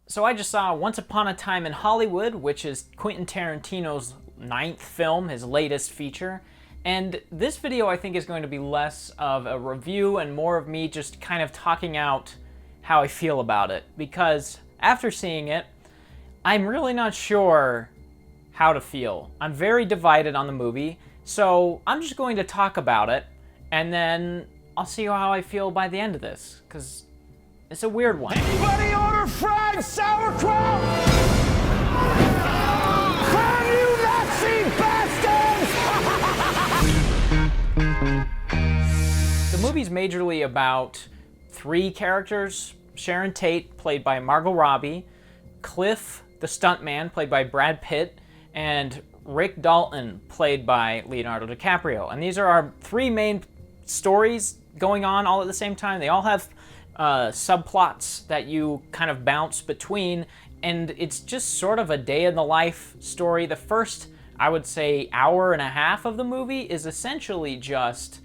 So I just saw Once Upon a Time in Hollywood, which is Quentin Tarantino's 9th film, his latest feature. And this video I think is going to be less of a review and more of me just kind of talking out how I feel about it. Because after seeing it, I'm really not sure how to feel. I'm very divided on the movie, so I'm just going to talk about it, and then I'll see how I feel by the end of this, because it's a weird one. Anybody order fried sauerkraut? Burn you Nazi bastards! The movie's majorly about 3 characters: Sharon Tate, played by Margot Robbie, Cliff, the stuntman, played by Brad Pitt, and Rick Dalton, played by Leonardo DiCaprio. And these are our 3 main stories going on all at the same time. They all have subplots that you kind of bounce between, and it's just sort of a day in the life story. The first, I would say, hour and a half of the movie is essentially just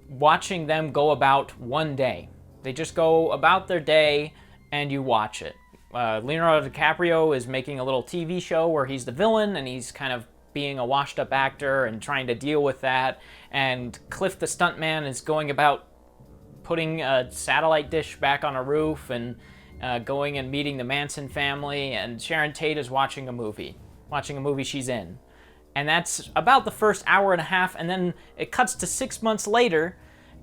watching them go about one day. They just go about their day and you watch it. Leonardo DiCaprio is making a little TV show where he's the villain and he's kind of being a washed up actor and trying to deal with that. And Cliff the stuntman is going about putting a satellite dish back on a roof and going and meeting the Mansen family. And Sharon Tate is watching a movie she's in. And that's about the first hour and a half, and then it cuts to 6 months later,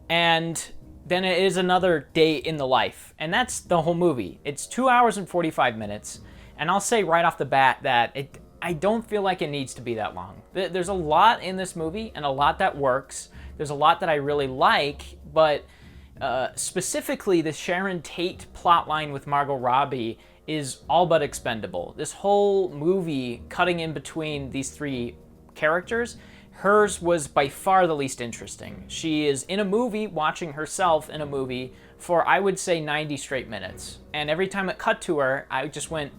and then it is another day in the life. And that's the whole movie. It's 2 hours and 45 minutes, and I'll say right off the bat that I don't feel like it needs to be that long. There's a lot in this movie, and a lot that works. There's a lot that I really like, but specifically the Sharon Tate plotline with Margot Robbie is all but expendable. This whole movie cutting in between these 3 characters, hers was by far the least interesting. She is in a movie, watching herself in a movie for, I would say, 90 straight minutes. And every time it cut to her, I just went,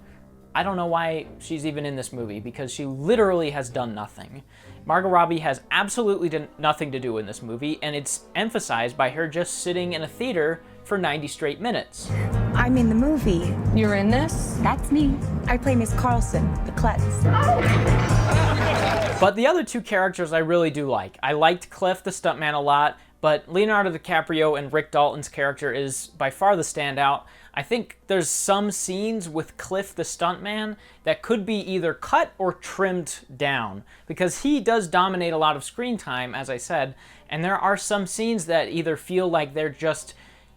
I don't know why she's even in this movie, because she literally has done nothing. Margot Robbie has absolutely nothing to do in this movie, and it's emphasized by her just sitting in a theater for 90 straight minutes. I'm in the movie. You're in this? That's me. I play Miss Carlson, the klutz. But the other 2 characters I really do like. I liked Cliff, the stuntman, a lot, but Leonardo DiCaprio and Rick Dalton's character is by far the standout. I think there's some scenes with Cliff, the stuntman, that could be either cut or trimmed down, because he does dominate a lot of screen time, as I said, and there are some scenes that either feel like they're just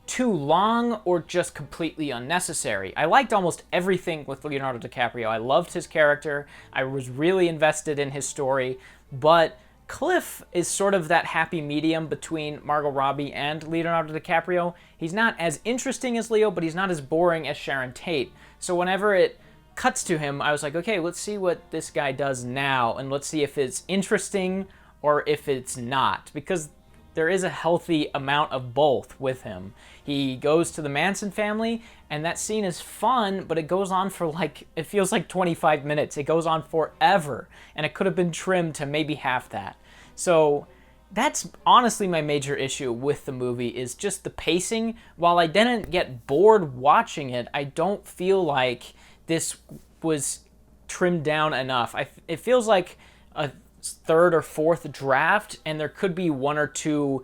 too long or just completely unnecessary. I liked almost everything with Leonardo DiCaprio. I loved his character. I was really invested in his story, but Cliff is sort of that happy medium between Margot Robbie and Leonardo DiCaprio. He's not as interesting as Leo, but he's not as boring as Sharon Tate. So whenever it cuts to him, I was like, okay, let's see what this guy does now, and let's see if it's interesting or if it's not, because there is a healthy amount of both with him. He goes to the Mansen family, and that scene is fun, but it goes on for it feels like 25 minutes. It goes on forever, and it could have been trimmed to maybe half that. So that's honestly my major issue with the movie, is just the pacing. While I didn't get bored watching it, I don't feel like this was trimmed down enough. It feels like a 3rd or 4th draft, and there could be 1 or 2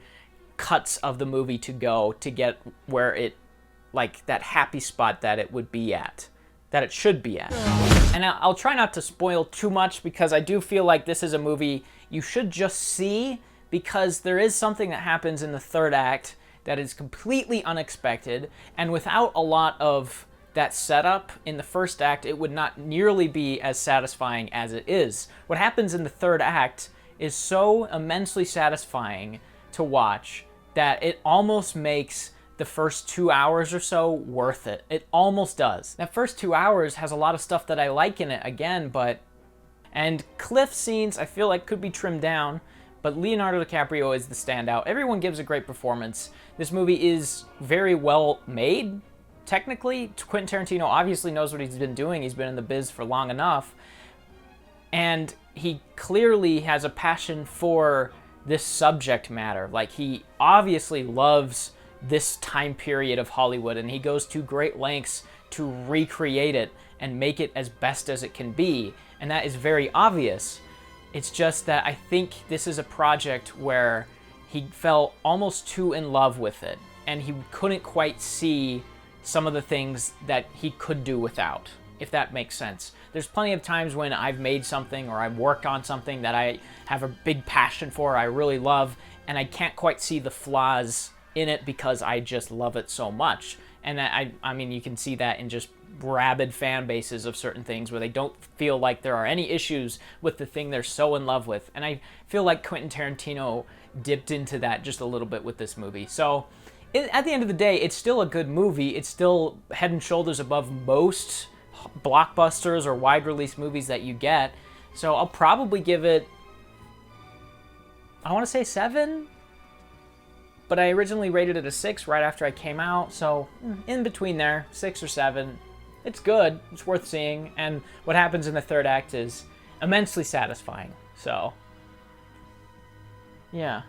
cuts of the movie to go to get where it, that happy spot that it would be at, that it should be at. And I'll try not to spoil too much, because I do feel like this is a movie you should just see, because there is something that happens in the 3rd act that is completely unexpected, and without a lot of that setup in the 1st act, it would not nearly be as satisfying as it is. What happens in the 3rd act is so immensely satisfying to watch that it almost makes the first 2 hours or so worth it. It almost does. That first 2 hours has a lot of stuff that I like in it again, and Cliff scenes I feel like could be trimmed down, but Leonardo DiCaprio is the standout. Everyone gives a great performance. This movie is very well made. Technically, Quentin Tarantino obviously knows what he's been doing. He's been in the biz for long enough. And he clearly has a passion for this subject matter. He obviously loves this time period of Hollywood, and he goes to great lengths to recreate it and make it as best as it can be, and that is very obvious. It's just that I think this is a project where he fell almost too in love with it, and he couldn't quite see some of the things that he could do without, if that makes sense. There's plenty of times when I've made something or I've worked on something that I have a big passion for, I really love, and I can't quite see the flaws in it because I just love it so much. And I mean, you can see that in just rabid fan bases of certain things where they don't feel like there are any issues with the thing they're so in love with. And I feel like Quentin Tarantino dipped into that just a little bit with this movie. So at the end of the day, it's still a good movie. It's still head and shoulders above most blockbusters or wide release movies that you get. So I'll probably give it, I want to say 7, but I originally rated it a 6 right after I came out. So in between there, 6 or 7. It's good, it's worth seeing, and what happens in the third act is immensely satisfying. So yeah.